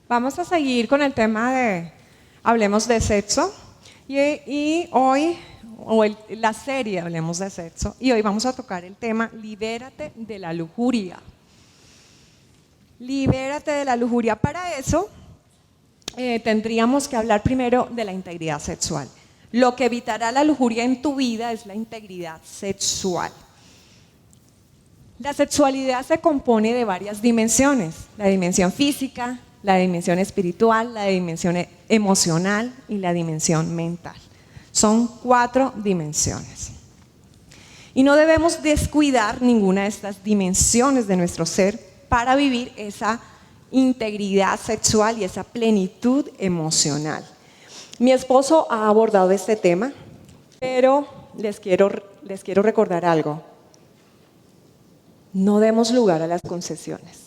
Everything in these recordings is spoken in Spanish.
Vamos a seguir con el tema de Hablemos de Sexo y hoy, la serie Hablemos de Sexo, y hoy vamos a tocar el tema Libérate de la lujuria. Libérate de la lujuria. Para eso tendríamos que hablar primero de la integridad sexual. Lo que evitará la lujuria en tu vida es la integridad sexual. La sexualidad se compone de varias dimensiones: la dimensión física, la dimensión espiritual, la dimensión emocional y la dimensión mental. Son 4 dimensiones. Y no debemos descuidar ninguna de estas dimensiones de nuestro ser para vivir esa integridad sexual y esa plenitud emocional. Mi esposo ha abordado este tema, pero les quiero recordar algo. No demos lugar a las concesiones.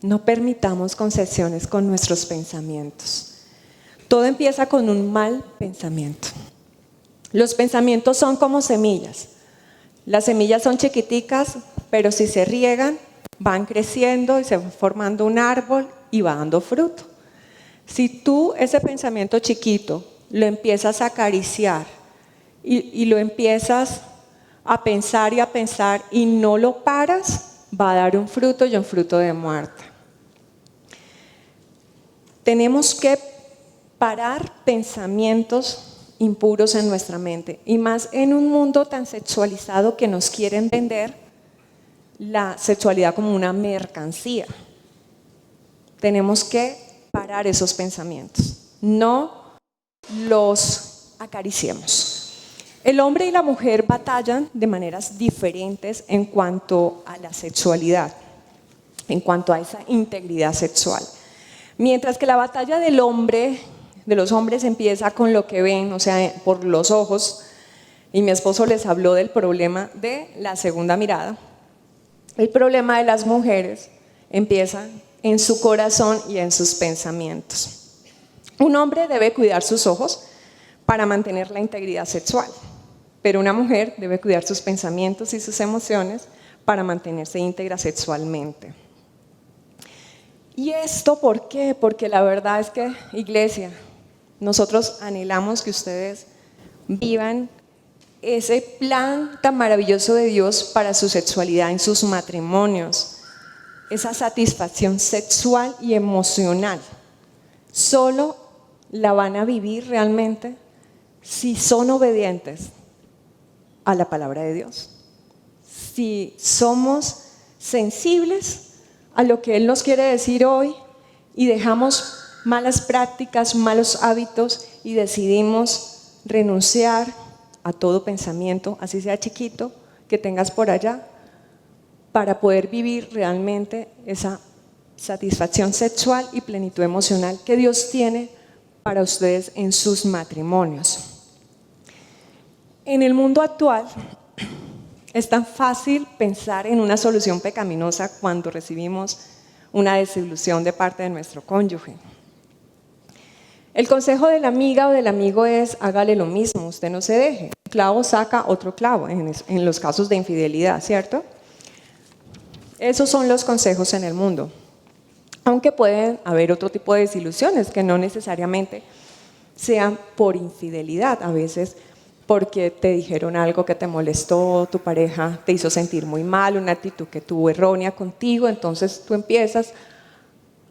No permitamos concesiones con nuestros pensamientos. Todo empieza con un mal pensamiento. Los pensamientos son como semillas. Las semillas son chiquiticas, pero si se riegan, van creciendo y se va formando un árbol y va dando fruto. Si tú ese pensamiento chiquito lo empiezas a acariciar y lo empiezas a pensar y no lo paras, va a dar un fruto y un fruto de muerte. Tenemos que parar pensamientos impuros en nuestra mente, y más en un mundo tan sexualizado que nos quieren vender la sexualidad como una mercancía. Tenemos que parar esos pensamientos, no los acariciemos. El hombre y la mujer batallan de maneras diferentes en cuanto a la sexualidad, en cuanto a esa integridad sexual. Mientras que la batalla de los hombres empieza con lo que ven, o sea, por los ojos, y mi esposo les habló del problema de la segunda mirada. El problema de las mujeres empieza en su corazón y en sus pensamientos. Un hombre debe cuidar sus ojos para mantener la integridad sexual, pero una mujer debe cuidar sus pensamientos y sus emociones para mantenerse íntegra sexualmente. ¿Y esto por qué? Porque la verdad es que, iglesia, nosotros anhelamos que ustedes vivan ese plan tan maravilloso de Dios para su sexualidad en sus matrimonios, esa satisfacción sexual y emocional. Solo la van a vivir realmente si son obedientes a la palabra de Dios, si somos sensibles a lo que Él nos quiere decir hoy y dejamos malas prácticas, malos hábitos y decidimos renunciar a todo pensamiento, así sea chiquito, que tengas por allá, para poder vivir realmente esa satisfacción sexual y plenitud emocional que Dios tiene para ustedes en sus matrimonios. En el mundo actual es tan fácil pensar en una solución pecaminosa cuando recibimos una desilusión de parte de nuestro cónyuge. El consejo de la amiga o del amigo es: hágale lo mismo, usted no se deje. Un clavo saca otro clavo en los casos de infidelidad, ¿cierto? Esos son los consejos en el mundo. Aunque pueden haber otro tipo de desilusiones que no necesariamente sean por infidelidad, a veces porque te dijeron algo que te molestó, tu pareja te hizo sentir muy mal, una actitud que tuvo errónea contigo, entonces tú empiezas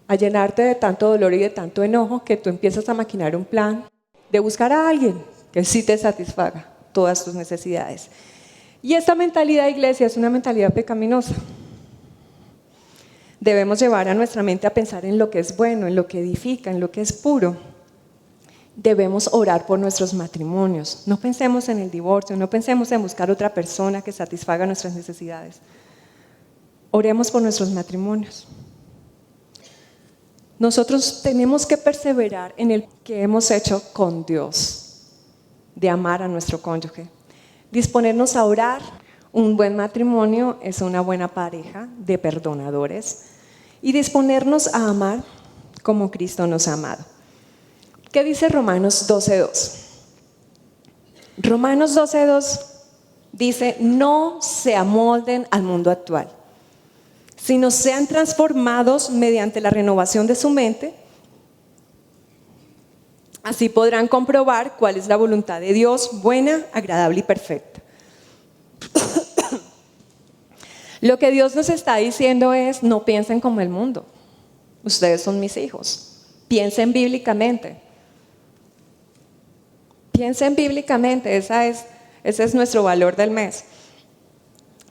a llenarte de tanto dolor y de tanto enojo que tú empiezas a maquinar un plan de buscar a alguien que sí te satisfaga todas tus necesidades. Y esta mentalidad, iglesia, es una mentalidad pecaminosa. Debemos llevar a nuestra mente a pensar en lo que es bueno, en lo que edifica, en lo que es puro. Debemos orar por nuestros matrimonios. No pensemos en el divorcio, no pensemos en buscar otra persona que satisfaga nuestras necesidades. Oremos por nuestros matrimonios. Nosotros tenemos que perseverar en el que hemos hecho con Dios, de amar a nuestro cónyuge. Disponernos a orar. Un buen matrimonio es una buena pareja de perdonadores. Y disponernos a amar como Cristo nos ha amado. ¿Qué dice Romanos 12:2? Romanos 12:2 dice: no se amolden al mundo actual, sino sean transformados mediante la renovación de su mente. Así podrán comprobar cuál es la voluntad de Dios, buena, agradable y perfecta. Lo que Dios nos está diciendo es, no piensen como el mundo. Ustedes son mis hijos. Piensen bíblicamente. Piensen bíblicamente, ese es nuestro valor del mes.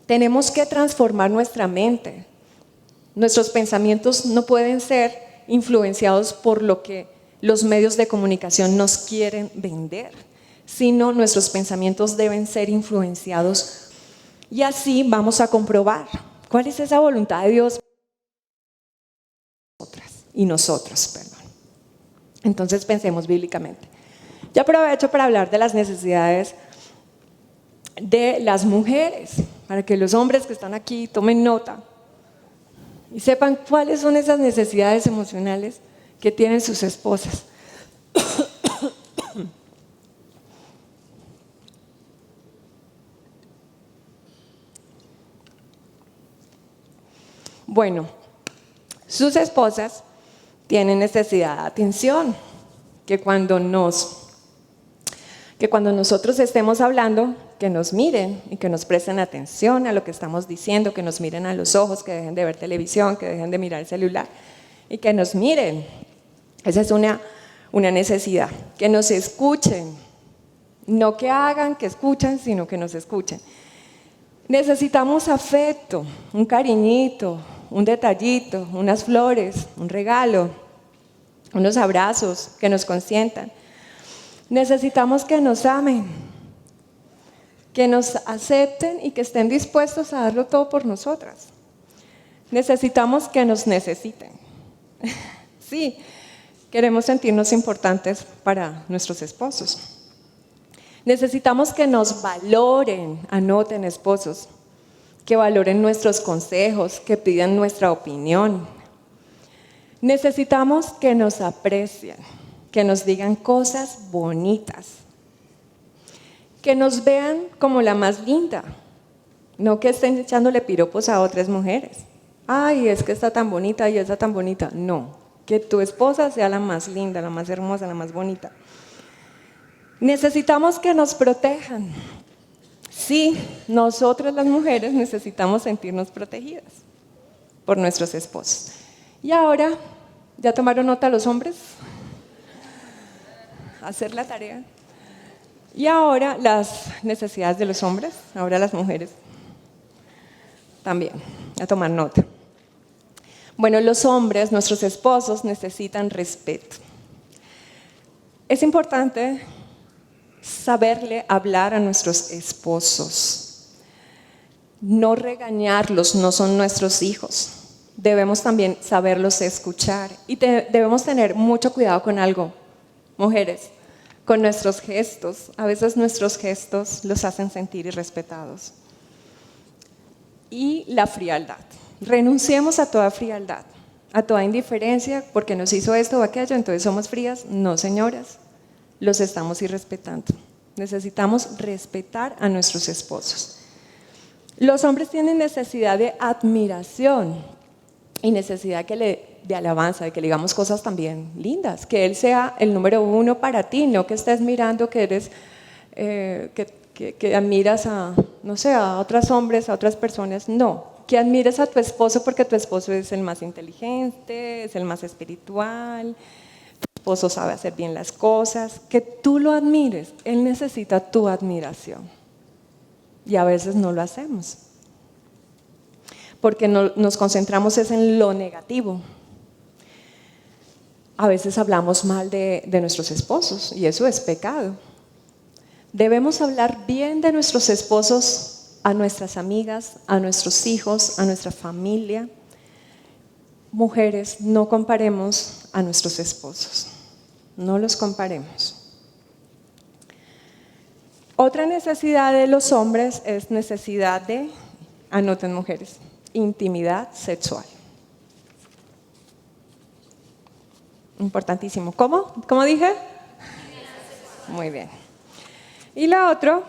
Tenemos que transformar nuestra mente. Nuestros pensamientos no pueden ser influenciados por lo que los medios de comunicación nos quieren vender, sino nuestros pensamientos deben ser influenciados y así vamos a comprobar cuál es esa voluntad de Dios y nosotros. Entonces pensemos bíblicamente. Yo aprovecho para hablar de las necesidades de las mujeres, para que los hombres que están aquí tomen nota y sepan cuáles son esas necesidades emocionales que tienen sus esposas. Bueno, sus esposas tienen necesidad de atención, que cuando nosotros estemos hablando, que nos miren y que nos presten atención a lo que estamos diciendo, que nos miren a los ojos, que dejen de ver televisión, que dejen de mirar el celular y que nos miren. Esa es una necesidad, que nos escuchen, no que hagan, que escuchen, sino que nos escuchen. Necesitamos afecto, un cariñito, un detallito, unas flores, un regalo, unos abrazos, que nos consientan. Necesitamos que nos amen, que nos acepten y que estén dispuestos a darlo todo por nosotras. Necesitamos que nos necesiten. Sí, queremos sentirnos importantes para nuestros esposos. Necesitamos que nos valoren, anoten esposos, que valoren nuestros consejos, que pidan nuestra opinión. Necesitamos que nos aprecien, que nos digan cosas bonitas, que nos vean como la más linda, no que estén echándole piropos a otras mujeres. Ay, es que está tan bonita y está tan bonita. No, que tu esposa sea la más linda, la más hermosa, la más bonita. Necesitamos que nos protejan. Sí, nosotras las mujeres necesitamos sentirnos protegidas por nuestros esposos. Y ahora, ¿ya tomaron nota los hombres? Hacer la tarea. Y ahora las necesidades de los hombres, ahora las mujeres también, a tomar nota. Bueno, los hombres, nuestros esposos, necesitan respeto. Es importante saberle hablar a nuestros esposos, no regañarlos, no son nuestros hijos. Debemos también saberlos escuchar y debemos tener mucho cuidado con algo, mujeres, con nuestros gestos. A veces nuestros gestos los hacen sentir irrespetados. Y la frialdad. Renunciemos a toda frialdad, a toda indiferencia, porque nos hizo esto o aquello, entonces somos frías. No, señoras, los estamos irrespetando. Necesitamos respetar a nuestros esposos. Los hombres tienen necesidad de admiración y necesidad de alabanza, de que le digamos cosas también lindas, que él sea el número uno para ti, no que estés mirando que eres, que admiras a, no sé, a otros hombres, a otras personas, no. Que admires a tu esposo porque tu esposo es el más inteligente, es el más espiritual, tu esposo sabe hacer bien las cosas, que tú lo admires, él necesita tu admiración. Y a veces no lo hacemos, porque nos concentramos en lo negativo. A veces hablamos mal de nuestros esposos y eso es pecado. Debemos hablar bien de nuestros esposos a nuestras amigas, a nuestros hijos, a nuestra familia. Mujeres, no comparemos a nuestros esposos, no los comparemos. Otra necesidad de los hombres es necesidad de, anoten mujeres, intimidad sexual. Importantísimo. ¿Cómo? ¿Cómo dije? Muy bien. Y la otra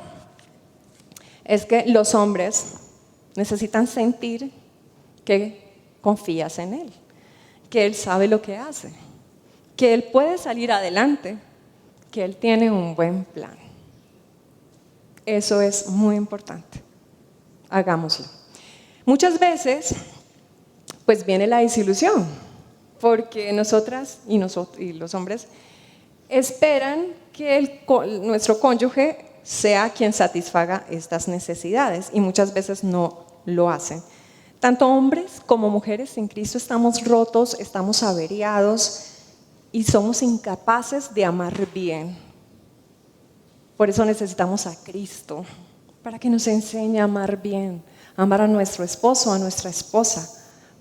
es que los hombres necesitan sentir que confías en Él, que Él sabe lo que hace, que Él puede salir adelante, que Él tiene un buen plan. Eso es muy importante. Hagámoslo. Muchas veces, pues viene la desilusión, porque nosotras y los hombres esperan que nuestro cónyuge sea quien satisfaga estas necesidades y muchas veces no lo hacen. Tanto hombres como mujeres en Cristo estamos rotos, estamos averiados y somos incapaces de amar bien. Por eso necesitamos a Cristo, para que nos enseñe a amar bien, a amar a nuestro esposo, a nuestra esposa,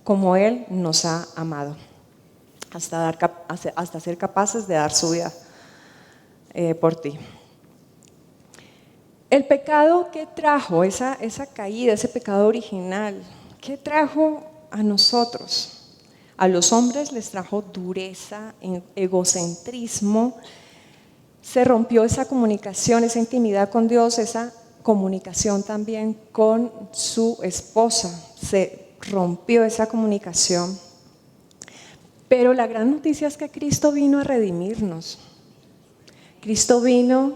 como Él nos ha amado, hasta ser capaces de dar su vida por ti. El pecado que trajo, esa caída, ese pecado original, ¿qué trajo a nosotros? A los hombres les trajo dureza, egocentrismo, se rompió esa comunicación, esa intimidad con Dios, esa comunicación también con su esposa, se rompió esa comunicación. Pero la gran noticia es que Cristo vino a redimirnos. Cristo vino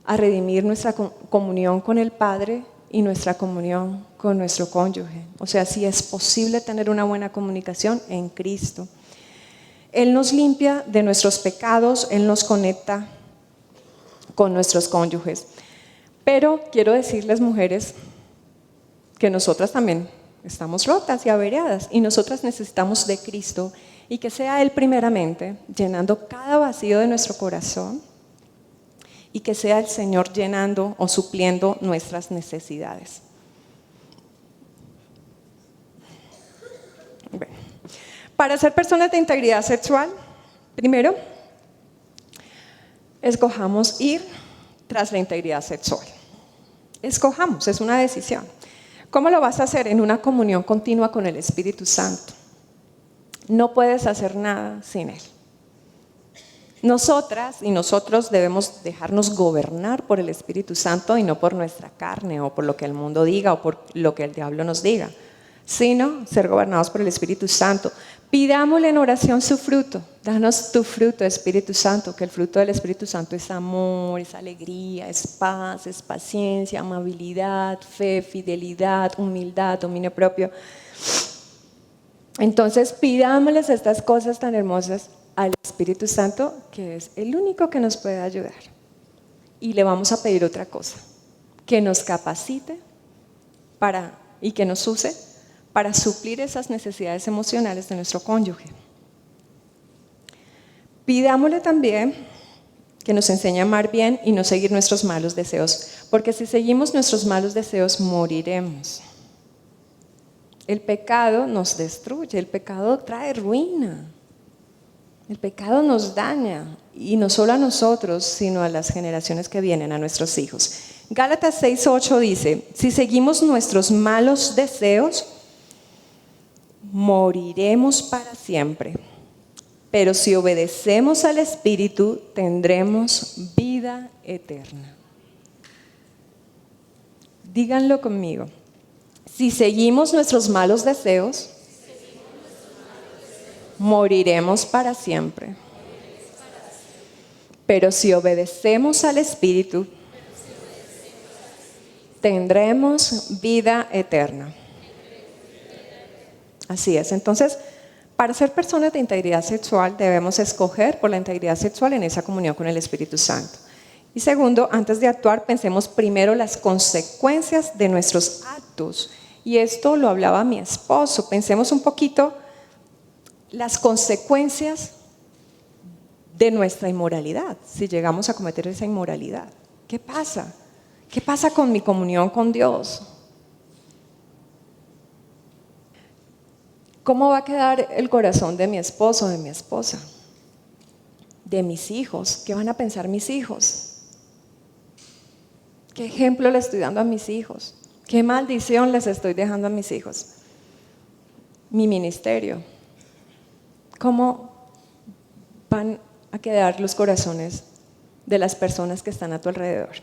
a redimir nuestra comunión con el Padre y nuestra comunión con nuestro cónyuge. O sea, sí es posible tener una buena comunicación en Cristo. Él nos limpia de nuestros pecados, Él nos conecta con nuestros cónyuges. Pero quiero decirles, mujeres, que nosotras también estamos rotas y averiadas y nosotras necesitamos de Cristo y que sea Él primeramente llenando cada vacío de nuestro corazón y que sea el Señor llenando o supliendo nuestras necesidades. Bueno, para ser personas de integridad sexual, primero, escojamos ir tras la integridad sexual. Escojamos, es una decisión. ¿Cómo lo vas a hacer? En una comunión continua con el Espíritu Santo. No puedes hacer nada sin Él. Nosotras y nosotros debemos dejarnos gobernar por el Espíritu Santo y no por nuestra carne o por lo que el mundo diga o por lo que el diablo nos diga, sino ser gobernados por el Espíritu Santo. Pidámosle en oración su fruto. Danos tu fruto, Espíritu Santo, que el fruto del Espíritu Santo es amor, es alegría, es paz, es paciencia, amabilidad, fe, fidelidad, humildad, dominio propio. Entonces pidámosles estas cosas tan hermosas al Espíritu Santo, que es el único que nos puede ayudar. Y le vamos a pedir otra cosa, que nos capacite y que nos use para suplir esas necesidades emocionales de nuestro cónyuge. Pidámosle también que nos enseñe a amar bien y no seguir nuestros malos deseos, porque si seguimos nuestros malos deseos moriremos. El pecado nos destruye, el pecado trae ruina. El pecado nos daña, y no solo a nosotros, sino a las generaciones que vienen, a nuestros hijos. Gálatas 6:8 dice, si seguimos nuestros malos deseos, moriremos para siempre. Pero si obedecemos al Espíritu, tendremos vida eterna. Díganlo conmigo. Si seguimos nuestros malos deseos, moriremos para siempre. Pero si obedecemos al Espíritu, tendremos vida eterna. Así es. Entonces, para ser personas de integridad sexual, debemos escoger por la integridad sexual en esa comunión con el Espíritu Santo. Y segundo, antes de actuar, pensemos primero las consecuencias de nuestros actos. Y esto lo hablaba mi esposo. Pensemos un poquito las consecuencias de nuestra inmoralidad, si llegamos a cometer esa inmoralidad. ¿Qué pasa? ¿Qué pasa con mi comunión con Dios? ¿Cómo va a quedar el corazón de mi esposo, de mi esposa? De mis hijos. ¿Qué van a pensar mis hijos? ¿Qué ejemplo le estoy dando a mis hijos? ¿Qué maldición les estoy dejando a mis hijos? Mi ministerio. ¿Cómo van a quedar los corazones de las personas que están a tu alrededor?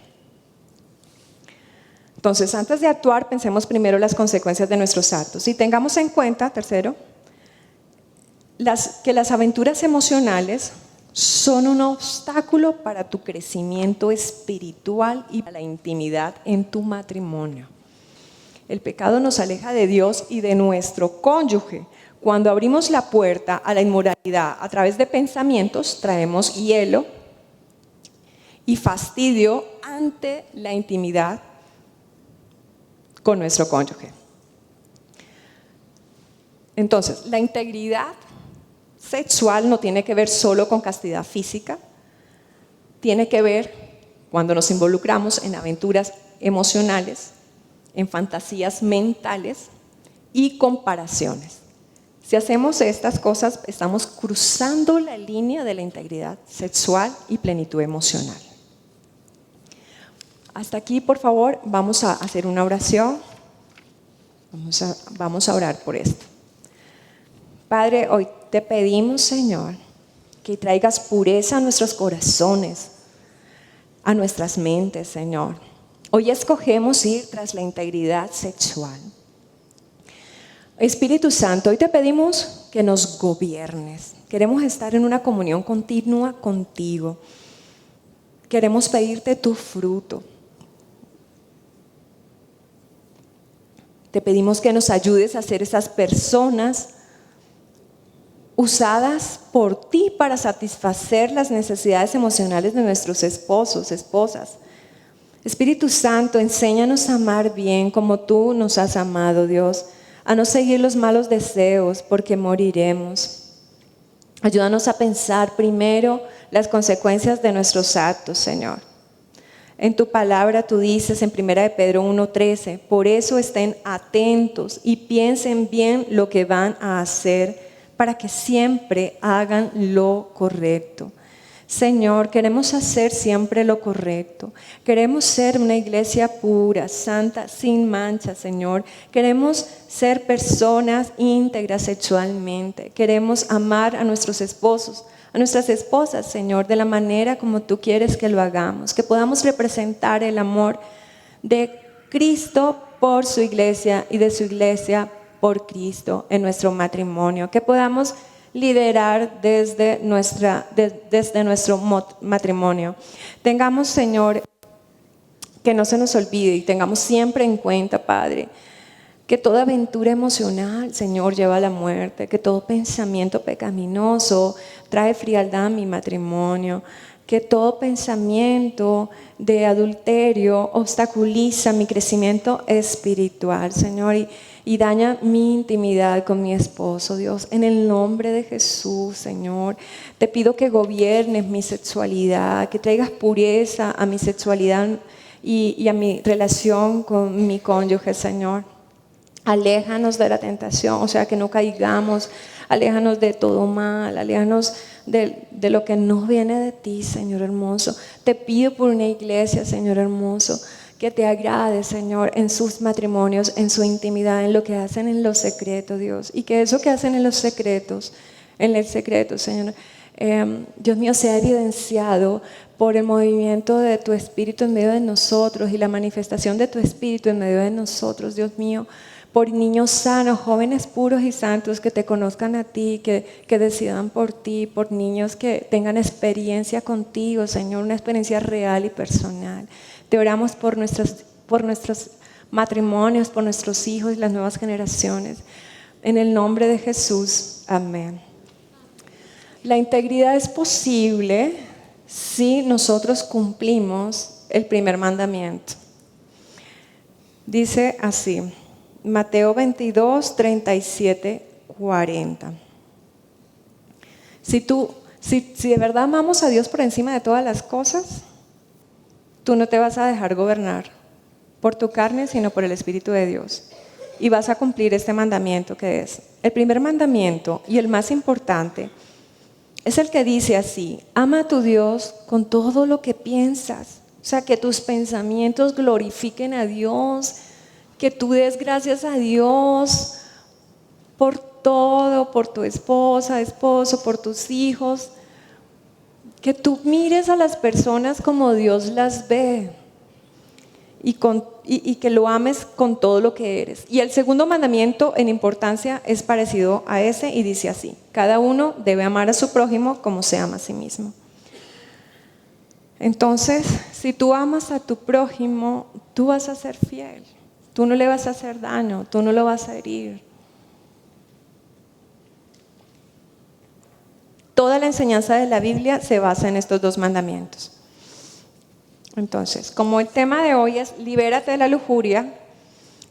Entonces, antes de actuar, pensemos primero las consecuencias de nuestros actos. Y tengamos en cuenta, tercero, que las aventuras emocionales son un obstáculo para tu crecimiento espiritual y para la intimidad en tu matrimonio. El pecado nos aleja de Dios y de nuestro cónyuge. Cuando abrimos la puerta a la inmoralidad a través de pensamientos, traemos hielo y fastidio ante la intimidad con nuestro cónyuge. Entonces, la integridad sexual no tiene que ver solo con castidad física, tiene que ver cuando nos involucramos en aventuras emocionales, en fantasías mentales y comparaciones. Si hacemos estas cosas, estamos cruzando la línea de la integridad sexual y plenitud emocional. Hasta aquí, por favor, vamos a hacer una oración. Vamos a orar por esto. Padre, hoy te pedimos, Señor, que traigas pureza a nuestros corazones, a nuestras mentes, Señor. Hoy escogemos ir tras la integridad sexual. Espíritu Santo, hoy te pedimos que nos gobiernes. Queremos estar en una comunión continua contigo. Queremos pedirte tu fruto. Te pedimos que nos ayudes a ser esas personas usadas por ti para satisfacer las necesidades emocionales de nuestros esposos, esposas. Espíritu Santo, enséñanos a amar bien como tú nos has amado, Dios, a no seguir los malos deseos porque moriremos. Ayúdanos a pensar primero las consecuencias de nuestros actos, Señor. En tu palabra tú dices en 1 de Pedro 1:13, por eso estén atentos y piensen bien lo que van a hacer para que siempre hagan lo correcto. Señor, queremos hacer siempre lo correcto. Queremos ser una iglesia pura, santa, sin mancha, Señor. Queremos ser personas íntegras sexualmente. Queremos amar a nuestros esposos, a nuestras esposas, Señor, de la manera como tú quieres que lo hagamos. Que podamos representar el amor de Cristo por su iglesia y de su iglesia por Cristo en nuestro matrimonio. Que podamos liderar desde nuestro matrimonio. Tengamos, Señor, que no se nos olvide y tengamos siempre en cuenta, Padre, que toda aventura emocional, Señor, lleva a la muerte, que todo pensamiento pecaminoso trae frialdad a mi matrimonio, que todo pensamiento de adulterio obstaculiza mi crecimiento espiritual, Señor, y daña mi intimidad con mi esposo, Dios. En el nombre de Jesús, Señor, te pido que gobiernes mi sexualidad, que traigas pureza a mi sexualidad y a mi relación con mi cónyuge, Señor. Aléjanos de la tentación, o sea, que no caigamos, aléjanos de todo mal, aléjanos de lo que no viene de ti, Señor hermoso. Te pido por una iglesia, Señor hermoso, que te agrade, Señor, en sus matrimonios, en su intimidad, en lo que hacen en los secretos, Dios. Y que eso que hacen en los secretos, Señor, Dios mío, sea evidenciado por el movimiento de tu Espíritu en medio de nosotros y la manifestación de tu Espíritu en medio de nosotros, Dios mío. Por niños sanos, jóvenes puros y santos que te conozcan a ti, que decidan por ti, por niños que tengan experiencia contigo, Señor, una experiencia real y personal. Te oramos por nuestros matrimonios, por nuestros hijos y las nuevas generaciones. En el nombre de Jesús, amén. La integridad es posible si nosotros cumplimos el primer mandamiento. Dice así, Mateo 22, 37, 40. Si de verdad amamos a Dios por encima de todas las cosas, tú no te vas a dejar gobernar por tu carne, sino por el Espíritu de Dios. Y vas a cumplir este mandamiento que es el primer mandamiento y el más importante. Es el que dice así, ama a tu Dios con todo lo que piensas. O sea, que tus pensamientos glorifiquen a Dios, que tú des gracias a Dios por todo, por tu esposa, esposo, por tus hijos. Que tú mires a las personas como Dios las ve. y que lo ames con todo lo que eres. Y el segundo mandamiento en importancia es parecido a ese y dice así: cada uno debe amar a su prójimo como se ama a sí mismo. Entonces, si tú amas a tu prójimo, tú vas a ser fiel, tú no le vas a hacer daño, tú no lo vas a herir. Toda la enseñanza de la Biblia se basa en estos dos mandamientos. Entonces, como el tema de hoy es libérate de la lujuria,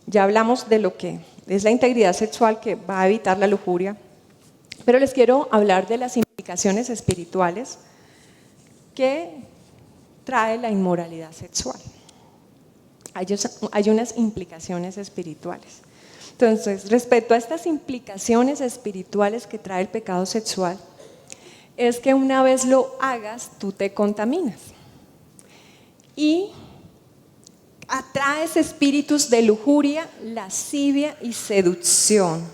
ya hablamos de lo que es la integridad sexual que va a evitar la lujuria, pero les quiero hablar de las implicaciones espirituales que trae la inmoralidad sexual. Hay unas implicaciones espirituales. Entonces, respecto a estas implicaciones espirituales que trae el pecado sexual, es que una vez lo hagas, tú te contaminas y atraes espíritus de lujuria, lascivia y seducción.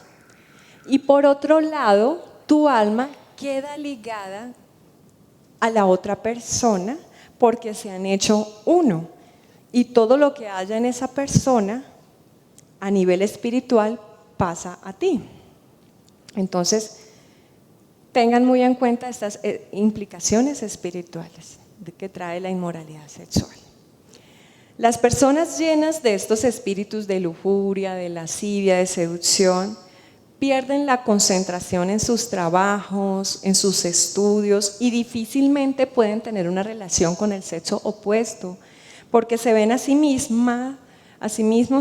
Y por otro lado, tu alma queda ligada a la otra persona porque se han hecho uno. Y todo lo que haya en esa persona a nivel espiritual pasa a ti. Entonces, tengan muy en cuenta estas implicaciones espirituales que trae la inmoralidad sexual. Las personas llenas de estos espíritus de lujuria, de lascivia, de seducción, pierden la concentración en sus trabajos, en sus estudios y difícilmente pueden tener una relación con el sexo opuesto, porque se ven a sí mismos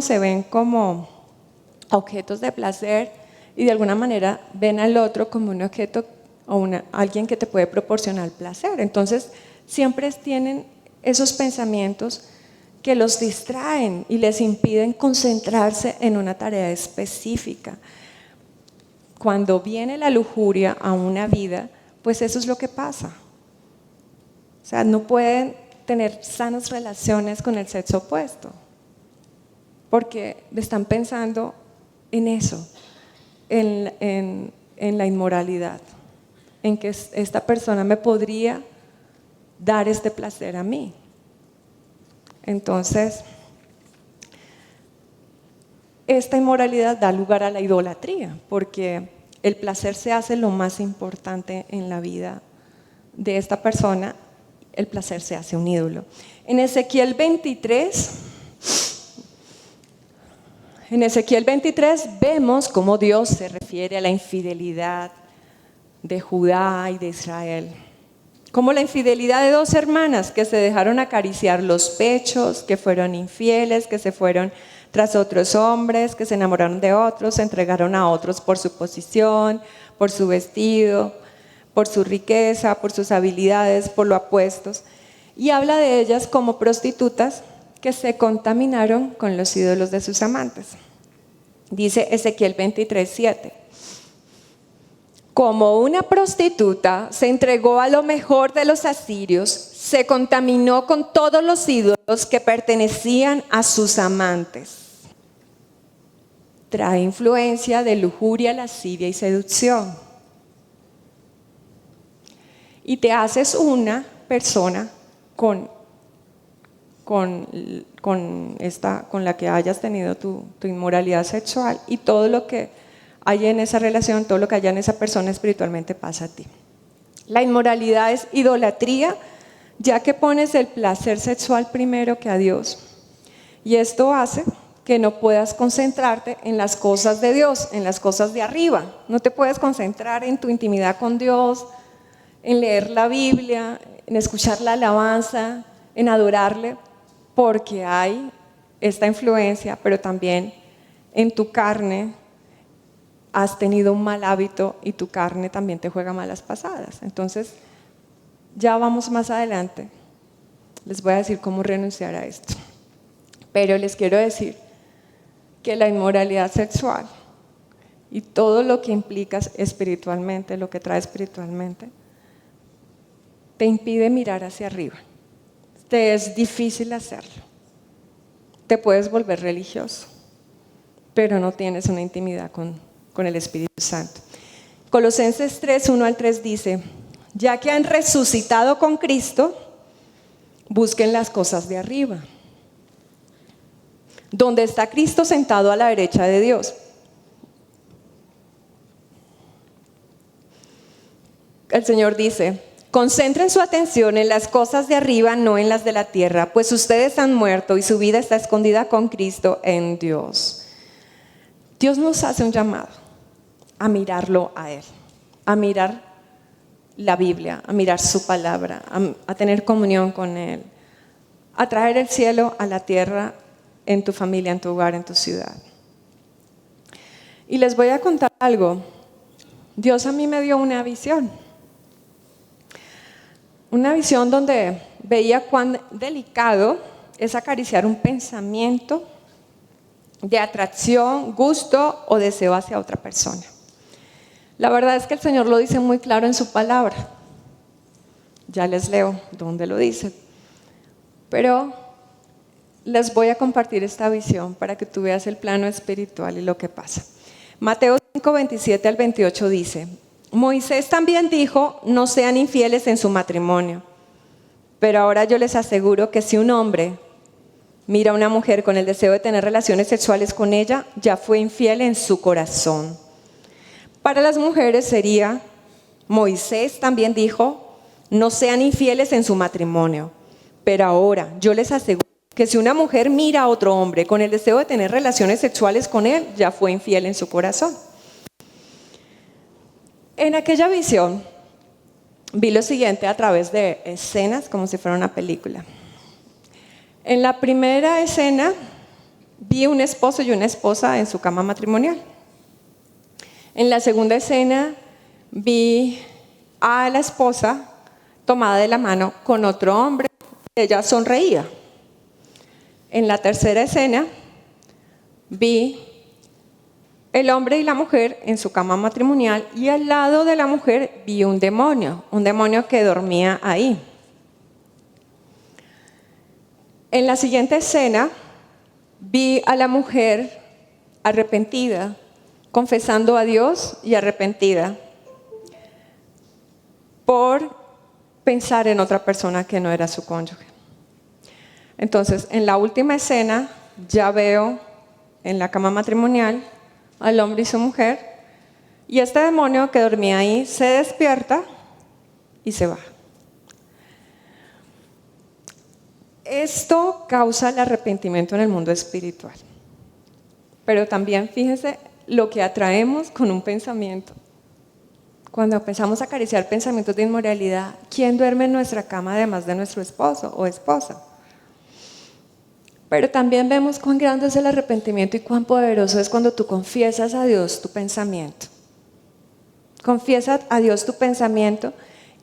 se ven como objetos de placer y de alguna manera ven al otro como un objeto o alguien que te puede proporcionar placer. Entonces, siempre tienen esos pensamientos que los distraen y les impiden concentrarse en una tarea específica. Cuando viene la lujuria a una vida, pues eso es lo que pasa. O sea, no pueden tener sanas relaciones con el sexo opuesto, porque están pensando en eso, en la inmoralidad, en que esta persona me podría dar este placer a mí. Entonces, esta inmoralidad da lugar a la idolatría, porque el placer se hace lo más importante en la vida de esta persona, el placer se hace un ídolo. En Ezequiel 23 vemos cómo Dios se refiere a la infidelidad de Judá y de Israel. Como la infidelidad de dos hermanas que se dejaron acariciar los pechos, que fueron infieles, que se fueron tras otros hombres, que se enamoraron de otros, se entregaron a otros por su posición, por su vestido, por su riqueza, por sus habilidades, por lo apuestos. Y habla de ellas como prostitutas que se contaminaron con los ídolos de sus amantes. Dice Ezequiel 23:7. Como una prostituta se entregó a lo mejor de los asirios, se contaminó con todos los ídolos que pertenecían a sus amantes. Trae influencia de lujuria, lascivia y seducción. Y te haces una persona con la que hayas tenido tu inmoralidad sexual, y todo lo que hay en esa relación, todo lo que haya en esa persona espiritualmente pasa a ti. La inmoralidad es idolatría, ya que pones el placer sexual primero que a Dios. Y esto hace que no puedas concentrarte en las cosas de Dios, en las cosas de arriba. No te puedes concentrar en tu intimidad con Dios, en leer la Biblia, en escuchar la alabanza, en adorarle, porque hay esta influencia, pero también en tu carne has tenido un mal hábito y tu carne también te juega malas pasadas. Entonces, ya vamos más adelante. Les voy a decir cómo renunciar a esto. Pero les quiero decir que la inmoralidad sexual y todo lo que implica espiritualmente, lo que trae espiritualmente, te impide mirar hacia arriba. Te es difícil hacerlo. Te puedes volver religioso, pero no tienes una intimidad con el Espíritu Santo. Colosenses 3:1-3 dice: ya que han resucitado con Cristo, busquen las cosas de arriba, donde está Cristo sentado a la derecha de Dios. El Señor dice: concentren su atención en las cosas de arriba, no en las de la tierra, pues ustedes han muerto y su vida está escondida con Cristo en Dios. Dios nos hace un llamado a mirarlo a Él, a mirar la Biblia, a mirar su palabra, a tener comunión con Él, a traer el cielo a la tierra en tu familia, en tu hogar, en tu ciudad. Y les voy a contar algo. Dios a mí me dio una visión donde veía cuán delicado es acariciar un pensamiento de atracción, gusto o deseo hacia otra persona. La verdad es que el Señor lo dice muy claro en su palabra. Ya les leo dónde lo dice. Pero les voy a compartir esta visión para que tú veas el plano espiritual y lo que pasa. Mateo 5, 27 al 28 dice: Moisés también dijo: no sean infieles en su matrimonio. Pero ahora yo les aseguro que si un hombre mira a una mujer con el deseo de tener relaciones sexuales con ella, ya fue infiel en su corazón. Para las mujeres sería: Moisés también dijo: no sean infieles en su matrimonio. Pero ahora yo les aseguro que si una mujer mira a otro hombre con el deseo de tener relaciones sexuales con él, ya fue infiel en su corazón. En aquella visión vi lo siguiente a través de escenas, como si fuera una película. En la primera escena vi un esposo y una esposa en su cama matrimonial. En la segunda escena vi a la esposa tomada de la mano con otro hombre. Ella sonreía. En la tercera escena vi el hombre y la mujer en su cama matrimonial y al lado de la mujer vi un demonio que dormía ahí. En la siguiente escena vi a la mujer arrepentida, confesando a Dios y arrepentida por pensar en otra persona que no era su cónyuge. Entonces, en la última escena ya veo en la cama matrimonial al hombre y su mujer, y este demonio que dormía ahí se despierta y se va. Esto causa el arrepentimiento en el mundo espiritual. Pero también fíjense lo que atraemos con un pensamiento. Cuando empezamos a acariciar pensamientos de inmoralidad, ¿quién duerme en nuestra cama además de nuestro esposo o esposa? Pero también vemos cuán grande es el arrepentimiento y cuán poderoso es cuando tú confiesas a Dios tu pensamiento. Confiesa a Dios tu pensamiento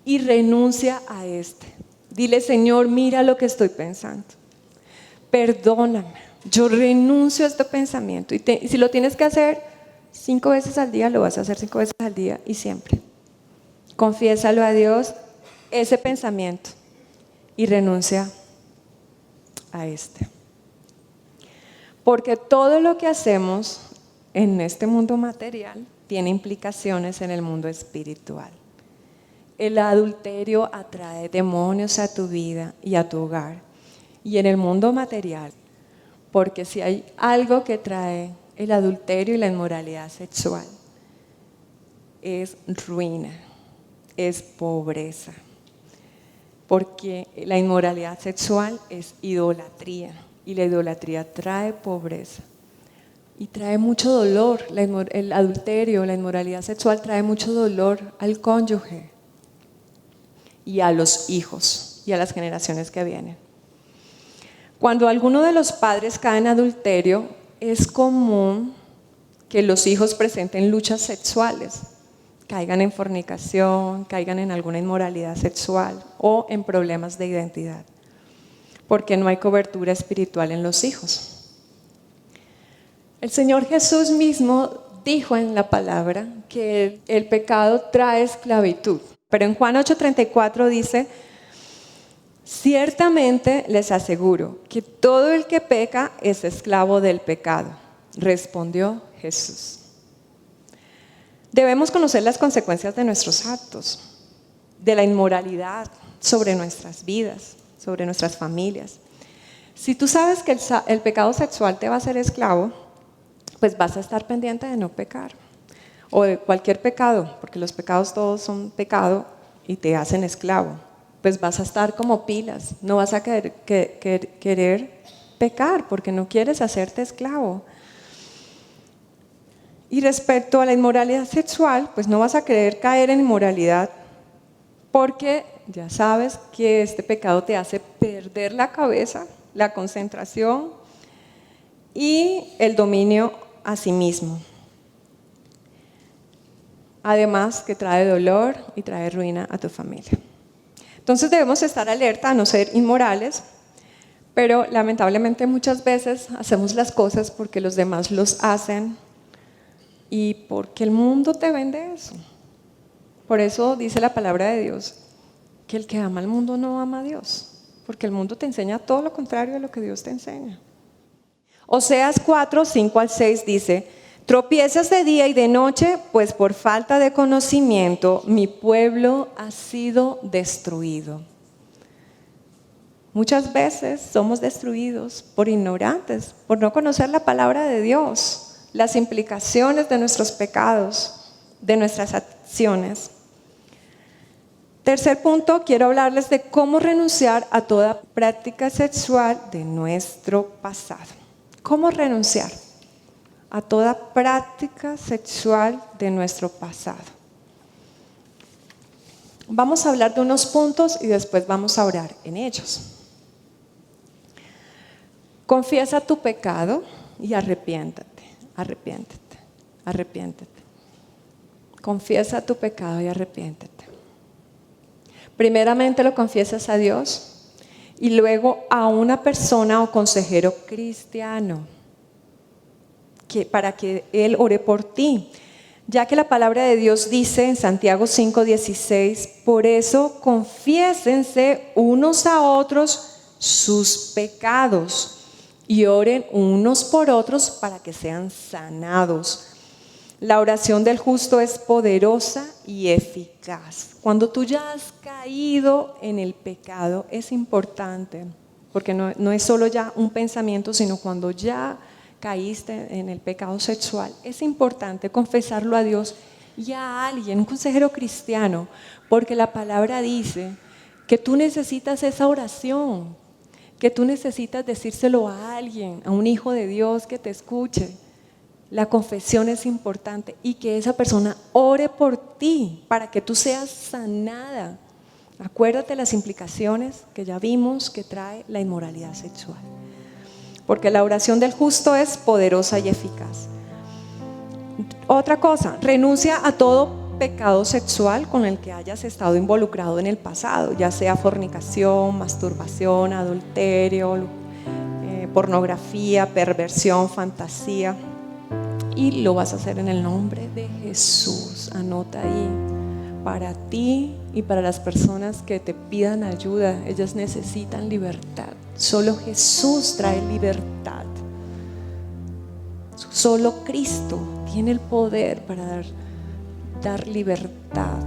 y renuncia a este. Dile: Señor, mira lo que estoy pensando. Perdóname, yo renuncio a este pensamiento. Y si lo tienes que hacer 5 veces al día, lo vas a hacer 5 veces al día y siempre. Confiésalo a Dios, ese pensamiento, y renuncia a este. Porque todo lo que hacemos en este mundo material tiene implicaciones en el mundo espiritual. El adulterio atrae demonios a tu vida y a tu hogar. Y en el mundo material, porque si hay algo que trae el adulterio y la inmoralidad sexual, es ruina, es pobreza. Porque la inmoralidad sexual es idolatría. Y la idolatría trae pobreza y trae mucho dolor. El adulterio, la inmoralidad sexual trae mucho dolor al cónyuge y a los hijos y a las generaciones que vienen. Cuando alguno de los padres cae en adulterio, es común que los hijos presenten luchas sexuales, caigan en fornicación, caigan en alguna inmoralidad sexual o en problemas de identidad, porque no hay cobertura espiritual en los hijos. El Señor Jesús mismo dijo en la palabra que el pecado trae esclavitud. Pero en Juan 8:34 dice: ciertamente les aseguro que todo el que peca es esclavo del pecado. Respondió Jesús. Debemos conocer las consecuencias de nuestros actos, de la inmoralidad sobre nuestras vidas, sobre nuestras familias. Si tú sabes que el pecado sexual te va a hacer esclavo, pues vas a estar pendiente de no pecar. O de cualquier pecado, porque los pecados todos son pecado y te hacen esclavo. Pues vas a estar como pilas, no vas a querer pecar porque no quieres hacerte esclavo. Y respecto a la inmoralidad sexual, pues no vas a querer caer en inmoralidad porque ya sabes que este pecado te hace perder la cabeza, la concentración y el dominio a sí mismo. Además que trae dolor y trae ruina a tu familia. Entonces debemos estar alerta a no ser inmorales, pero lamentablemente muchas veces hacemos las cosas porque los demás los hacen y porque el mundo te vende eso. Por eso dice la palabra de Dios que el que ama al mundo no ama a Dios, porque el mundo te enseña todo lo contrario de lo que Dios te enseña. Oseas 4, 5 al 6 dice: tropiezas de día y de noche, pues por falta de conocimiento mi pueblo ha sido destruido. Muchas veces somos destruidos por ignorantes, por no conocer la palabra de Dios, las implicaciones de nuestros pecados, de nuestras acciones. Tercer punto, quiero hablarles de cómo renunciar a toda práctica sexual de nuestro pasado. ¿Cómo renunciar a toda práctica sexual de nuestro pasado? Vamos a hablar de unos puntos y después vamos a orar en ellos. Confiesa tu pecado y arrepiéntate, arrepiéntete, arrepiéntete. Confiesa tu pecado y arrepiéntete. Primeramente lo confiesas a Dios y luego a una persona o consejero cristiano para que Él ore por ti. Ya que la palabra de Dios dice en Santiago 5:16, por eso confiésense unos a otros sus pecados y oren unos por otros para que sean sanados. La oración del justo es poderosa y eficaz. Cuando tú ya has caído en el pecado es importante, porque no es solo ya un pensamiento, sino cuando ya caíste en el pecado sexual, es importante confesarlo a Dios y a alguien, un consejero cristiano, porque la palabra dice que tú necesitas esa oración, que tú necesitas decírselo a alguien, a un hijo de Dios que te escuche. La confesión es importante y que esa persona ore por ti para que tú seas sanada. Acuérdate las implicaciones que ya vimos que trae la inmoralidad sexual. Porque la oración del justo es poderosa y eficaz. Otra cosa, renuncia a todo pecado sexual con el que hayas estado involucrado en el pasado, ya sea fornicación, masturbación, adulterio, pornografía, perversión, fantasía. Y lo vas a hacer en el nombre de Jesús. Anota ahí, para ti y para las personas que te pidan ayuda, ellas necesitan libertad. Solo Jesús trae libertad. Solo Cristo tiene el poder para dar libertad.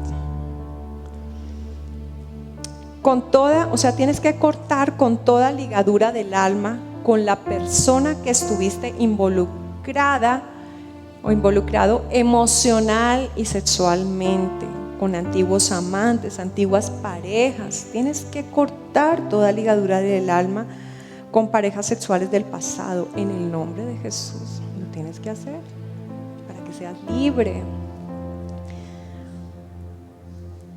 Tienes que cortar con toda ligadura del alma con la persona que estuviste involucrada o involucrado emocional y sexualmente, con antiguos amantes, antiguas parejas. Tienes que cortar toda ligadura del alma con parejas sexuales del pasado en el nombre de Jesús. Lo tienes que hacer para que seas libre.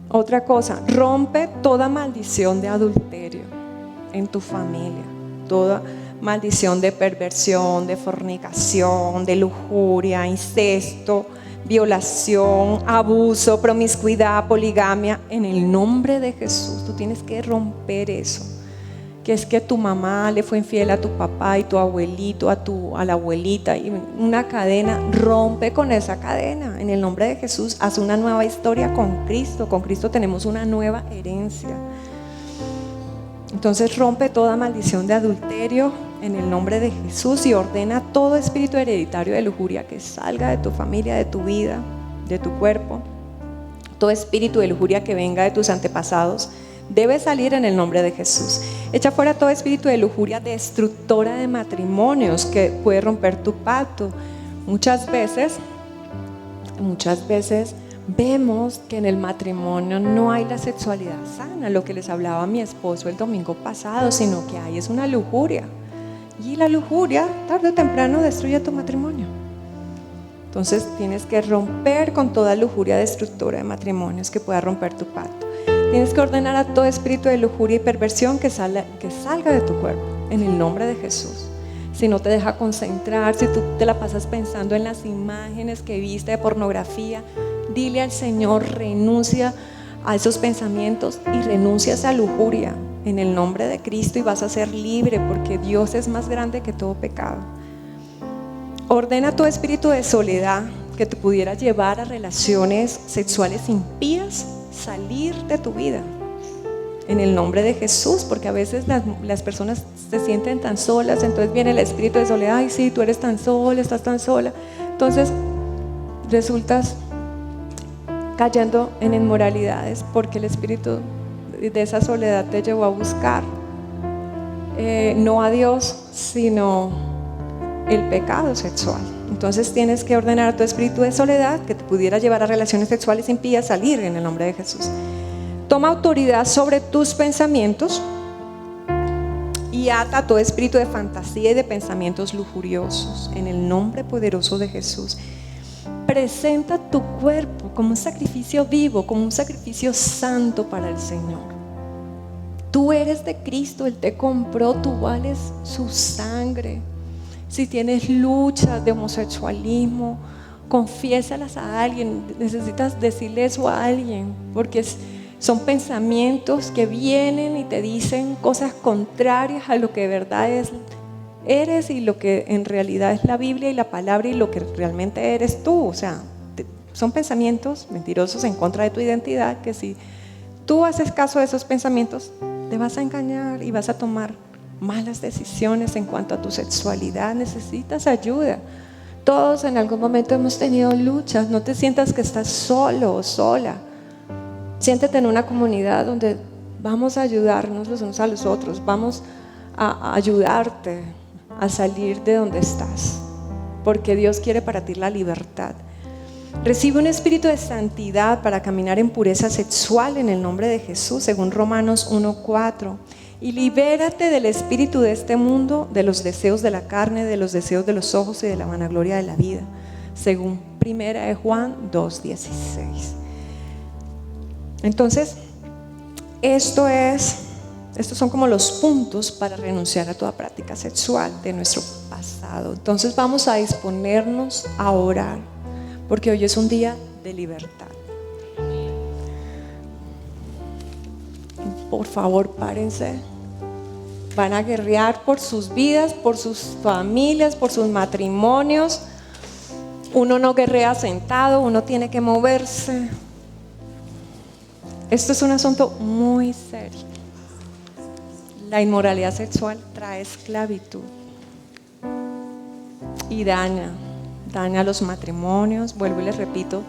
Otra cosa, rompe toda maldición de adulterio en tu familia, toda maldición de perversión, de fornicación, de lujuria, incesto, violación, abuso, promiscuidad, poligamia, en el nombre de Jesús. Tú tienes que romper eso, que es que tu mamá le fue infiel a tu papá y tu abuelito a la abuelita, y una cadena. Rompe con esa cadena en el nombre de Jesús. Haz una nueva historia con Cristo tenemos una nueva herencia. Entonces rompe toda maldición de adulterio en el nombre de Jesús y ordena todo espíritu hereditario de lujuria que salga de tu familia, de tu vida, de tu cuerpo. Todo espíritu de lujuria que venga de tus antepasados, Debe salir en el nombre de Jesús. Echa fuera todo espíritu de lujuria destructora de matrimonios que puede romper tu pacto. Muchas veces vemos que en el matrimonio no hay la sexualidad sana, lo que les hablaba a mi esposo el domingo pasado, sino que hay es una lujuria. Y la lujuria, tarde o temprano, destruye tu matrimonio. Entonces tienes que romper con toda lujuria destructora de matrimonios que pueda romper tu pacto. Tienes que ordenar a todo espíritu de lujuria y perversión que salga de tu cuerpo, en el nombre de Jesús. Si no te deja concentrar, si tú te la pasas pensando en las imágenes que viste de pornografía, dile al Señor, renuncia a esos pensamientos y renuncia a esa lujuria en el nombre de Cristo y vas a ser libre, porque Dios es más grande que todo pecado. Ordena todo espíritu de soledad que te pudiera llevar a relaciones sexuales impías, salir de tu vida en el nombre de Jesús, porque a veces las personas se sienten tan solas, entonces viene el espíritu de soledad. Ay, sí, tú eres tan sola, estás tan sola. Entonces resultas cayendo en inmoralidades porque el espíritu de esa soledad te llevó a buscar no a Dios, sino el pecado sexual. Entonces tienes que ordenar a tu espíritu de soledad que te pudiera llevar a relaciones sexuales impías, salir en el nombre de Jesús. Toma autoridad sobre tus pensamientos y ata todo espíritu de fantasía y de pensamientos lujuriosos en el nombre poderoso de Jesús. Presenta tu cuerpo como un sacrificio vivo, como un sacrificio santo para el Señor. Tú eres de Cristo, Él te compró, tú vales su sangre. Si tienes luchas de homosexualismo, confiésalas a alguien. Necesitas decirle eso a alguien, porque son pensamientos que vienen y te dicen cosas contrarias a lo que de verdad eres y lo que en realidad es la Biblia y la palabra y lo que realmente eres tú. O sea, son pensamientos mentirosos en contra de tu identidad, que si tú haces caso de esos pensamientos te vas a engañar y vas a tomar malas decisiones en cuanto a tu sexualidad. Necesitas ayuda. Todos en algún momento hemos tenido luchas. No te sientas que estás solo o sola. Siéntete en una comunidad donde vamos a ayudarnos los unos a los otros, vamos a ayudarte a salir de donde estás, porque Dios quiere para ti la libertad. Recibe un espíritu de santidad para caminar en pureza sexual en el nombre de Jesús, según Romanos 1:4. Y libérate del espíritu de este mundo, de los deseos de la carne, de los deseos de los ojos y de la vanagloria de la vida, según 1 Juan 2:16. Entonces, estos son como los puntos para renunciar a toda práctica sexual de nuestro pasado. Entonces vamos a disponernos a orar, porque hoy es un día de libertad. Por favor, párense. Van a guerrear por sus vidas, por sus familias, por sus matrimonios. Uno no guerrea sentado, uno tiene que moverse. Esto es un asunto muy serio. La inmoralidad sexual trae esclavitud y daña los matrimonios. Vuelvo y les repito,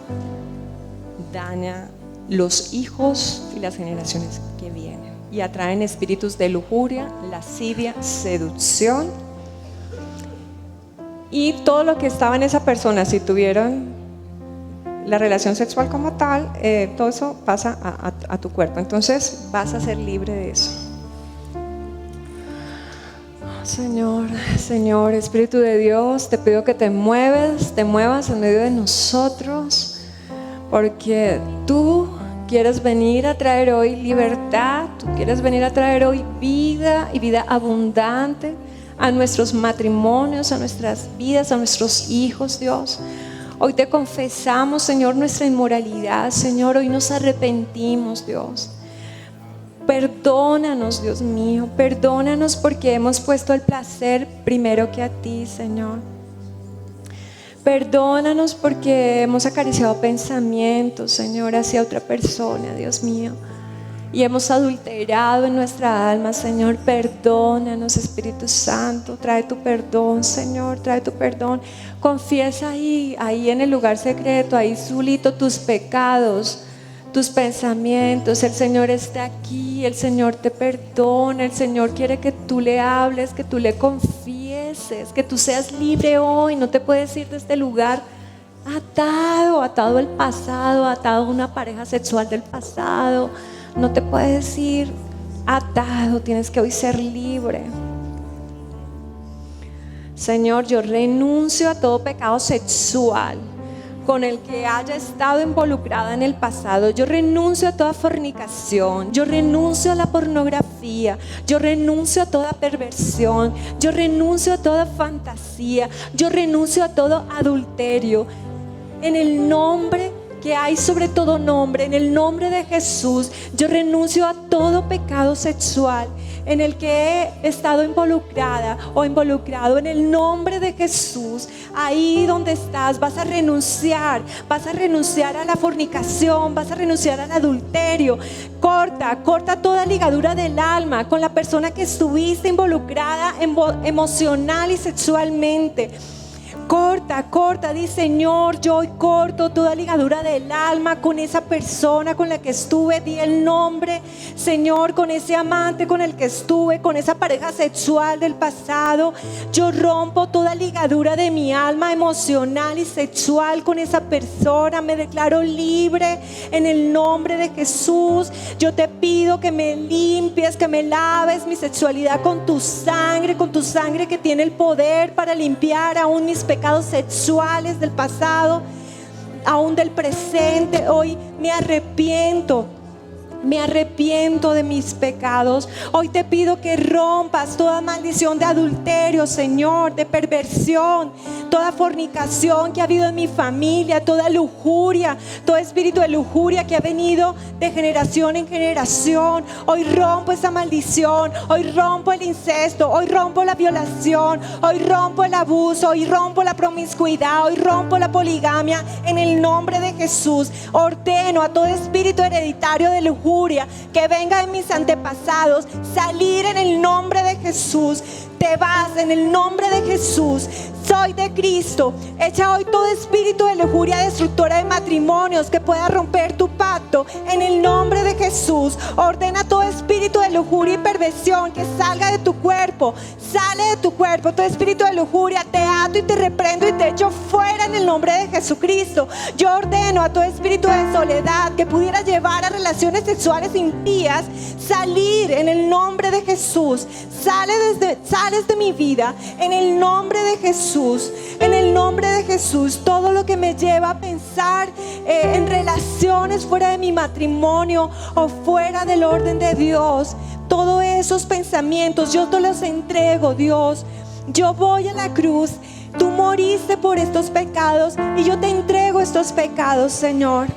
daña los hijos y las generaciones que vienen, y atraen espíritus de lujuria, lascivia, seducción y todo lo que estaba en esa persona. Si tuvieron la relación sexual como tal, todo eso pasa a tu cuerpo. Entonces vas a ser libre de eso. Señor, Espíritu de Dios, te pido que te muevas en medio de nosotros, porque tú quieres venir a traer hoy libertad, tú quieres venir a traer hoy vida y vida abundante a nuestros matrimonios, a nuestras vidas, a nuestros hijos, Dios. Hoy te confesamos, Señor, nuestra inmoralidad, Señor. Hoy nos arrepentimos, Dios. Perdónanos, Dios mío, perdónanos porque hemos puesto el placer primero que a ti, Señor. Perdónanos porque hemos acariciado pensamientos, Señor, hacia otra persona, Dios mío, y hemos adulterado en nuestra alma, Señor. Perdónanos, Espíritu Santo. Trae tu perdón, Señor, trae tu perdón. Confiesa ahí en el lugar secreto, ahí solito, tus pecados, tus pensamientos. El Señor está aquí, el Señor te perdona, el Señor quiere que tú le hables, que tú le confieses, que tú seas libre hoy. No te puedes ir de este lugar atado al pasado, atado a una pareja sexual del pasado. No te puedes ir atado, tienes que hoy ser libre. Señor, yo renuncio a todo pecado sexual con el que haya estado involucrada en el pasado. Yo renuncio a toda fornicación, yo renuncio a la pornografía, yo renuncio a toda perversión, yo renuncio a toda fantasía, yo renuncio a todo adulterio. En el nombre que hay sobre todo nombre, en el nombre de Jesús, yo renuncio a todo pecado sexual en el que he estado involucrada o involucrado. En el nombre de Jesús, ahí donde estás, vas a renunciar a la fornicación, vas a renunciar al adulterio. Corta toda ligadura del alma con la persona que estuviste involucrada emocional y sexualmente. Corta, di: Señor, yo hoy corto toda ligadura del alma con esa persona con la que estuve. Di el nombre, Señor, con ese amante con el que estuve, con esa pareja sexual del pasado. Yo rompo toda ligadura de mi alma emocional y sexual con esa persona. Me declaro libre en el nombre de Jesús. Yo te pido que me limpies, que me laves mi sexualidad con tu sangre que tiene el poder para limpiar aún mis pecados sexuales del pasado, aún del presente. Hoy me arrepiento de mis pecados. Hoy te pido que rompas toda maldición de adulterio, Señor, de perversión, toda fornicación que ha habido en mi familia, toda lujuria, todo espíritu de lujuria que ha venido de generación en generación. Hoy rompo esa maldición, hoy rompo el incesto, hoy rompo la violación, hoy rompo el abuso, hoy rompo la promiscuidad, hoy rompo la poligamia. En el nombre de Jesús, ordeno a todo espíritu hereditario de lujuria que venga de mis antepasados salir en el nombre de Jesús. Te vas en el nombre de Jesús. Soy de Cristo. Echa hoy todo espíritu de lujuria destructora de matrimonios que pueda romper tu pacto en el nombre de Jesús. Ordena todo espíritu de lujuria y perversión que salga de tu cuerpo. Sale de tu cuerpo todo espíritu de lujuria. Te ato y te reprendo y te echo fuera en el nombre de Jesucristo. Yo ordeno a todo espíritu de soledad que pudiera llevar a relaciones sexuales impías salir en el nombre de Jesús. Sales de mi vida en el nombre de Jesús. En el nombre de Jesús, todo lo que me lleva a pensar en relaciones fuera de mi matrimonio o fuera del orden de Dios, todos esos pensamientos yo te los entrego, Dios. Yo voy a la cruz, tú moriste por estos pecados y yo te entrego estos pecados, Señor.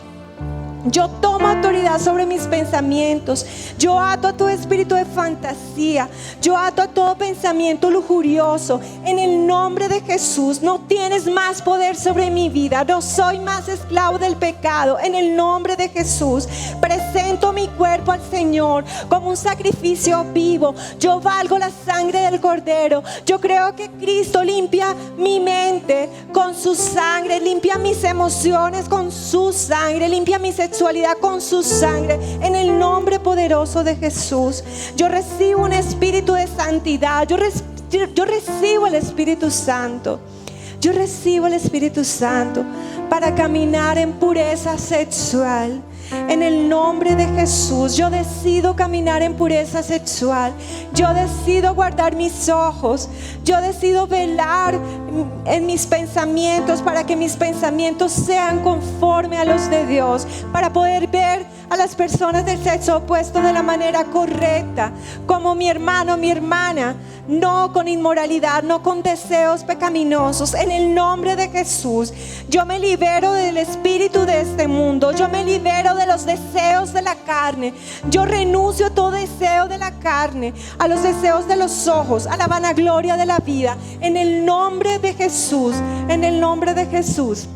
Yo tomo autoridad sobre mis pensamientos. Yo ato a todo espíritu de fantasía. Yo ato a todo pensamiento lujurioso. En el nombre de Jesús, no tienes más poder sobre mi vida. No soy más esclavo del pecado. En el nombre de Jesús, presento mi cuerpo al Señor como un sacrificio vivo. Yo valgo la sangre del Cordero. Yo creo que Cristo limpia mi mente con su sangre, limpia mis emociones con su sangre, limpia mis sexualidad con su sangre. En el nombre poderoso de Jesús, yo recibo un espíritu de santidad. Yo recibo el Espíritu Santo. Yo recibo el Espíritu Santo para caminar en pureza sexual. En el nombre de Jesús, yo decido caminar en pureza sexual. Yo decido guardar mis ojos. Yo decido velar en mis pensamientos para que mis pensamientos sean conforme a los de Dios, para poder ver a las personas del sexo opuesto de la manera correcta, como mi hermano, mi hermana, no con inmoralidad, no con deseos pecaminosos. En el nombre de Jesús, yo me libero del espíritu de este mundo. Yo me libero de los deseos de la carne. Yo renuncio a todo deseo de la carne, a los deseos de los ojos, a la vanagloria de la vida. En el nombre de Jesús, en el nombre de Jesús.